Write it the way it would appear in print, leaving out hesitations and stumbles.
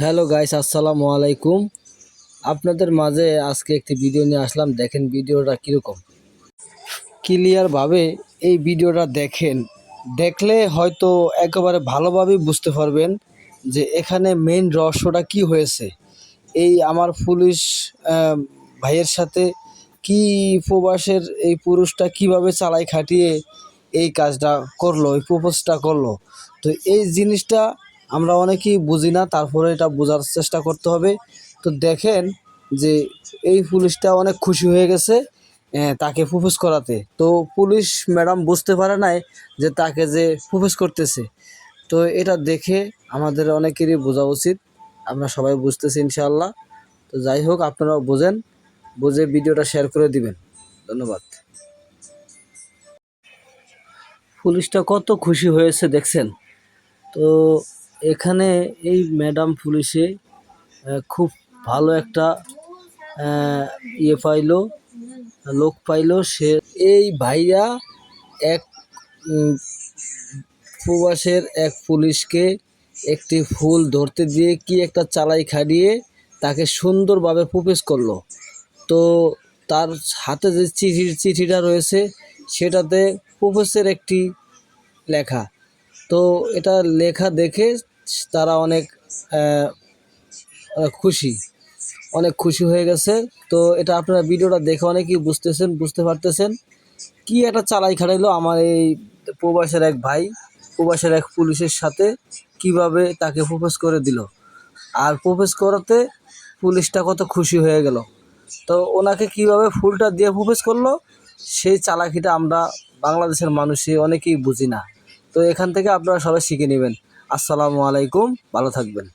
Hello guys, আসসালামু আলাইকুম। আপনাদের মাঝে আজকে একটি ভিডিও নিয়ে আসলাম। দেখেন ভিডিওটা কীরকম ক্লিয়ারভাবে এই ভিডিওটা দেখেন। দেখলে হয়তো একেবারে ভালোভাবে বুঝতে পারবেন যে এখানে মেইন রহস্যটা কি হয়েছে। এই আমার পুলিশ ভাইয়ের সাথে কি প্রবাসের এই পুরুষটা কিভাবে চালাই খাটিয়ে এই কাজটা করলো, এই প্রপোজটা করলো। তো এই জিনিসটা আমরা অনেকেই বুঝি না, তারপরে এটা বোঝার চেষ্টা করতে হবে। তো দেখেন যে এই পুলিশটা অনেক খুশি হয়ে গেছে তাকে প্রপোজ করাতে। তো পুলিশ ম্যাডাম বুঝতে পারে নাই যে তাকে যে প্রপোজ করতেছে। তো এটা দেখে আমাদের অনেকেরই বোঝা উচিত। আমরা সবাই বুঝতেছি ইনশাআল্লাহ। তো যাই হোক, আপনারাও বোঝেন, বুঝে ভিডিওটা শেয়ার করে দিবেন। ধন্যবাদ। পুলিশটা কত খুশি হয়েছে দেখছেন। তো এখানে এই ম্যাডাম পুলিশে খুব ভালো একটা পাইলো, লোক পাইলো। সে এই ভাইয়া এক প্রবাসের এক পুলিশকে একটি ফুল ধরতে দিয়ে কি একটা চালাই খাটিয়ে তাকে সুন্দরভাবে প্রপোজ করলো। তো তার হাতে যে চিঠিটা রয়েছে সেটাতে প্রপোজের একটি লেখা। তো এটা লেখা দেখে তারা খুশি, অনেক খুশি হয়ে গেছে। তো এটা আপনারা ভিডিওটা দেখে অনেকেই বুঝতে পারতেছেন কি একটা চালাই খাটাইলো আমার এই প্রবাসের এক ভাই প্রবাসের এক পুলিশের সাথে কিভাবে তাকে প্রপোজ করে দিল। আর প্রপোজ করাতে পুলিশটা কত খুশি হয়ে গেল। তো ওনাকে কিভাবে ফুলটা দিয়ে প্রপোজ করলো সেই চালাকিটা আমরা বাংলাদেশের মানুষই অনেকেই বুঝি না। তো এখান থেকে আপনারা সবাই শিখে নেবেন। আসসালামু আলাইকুম, ভালো থাকবেন।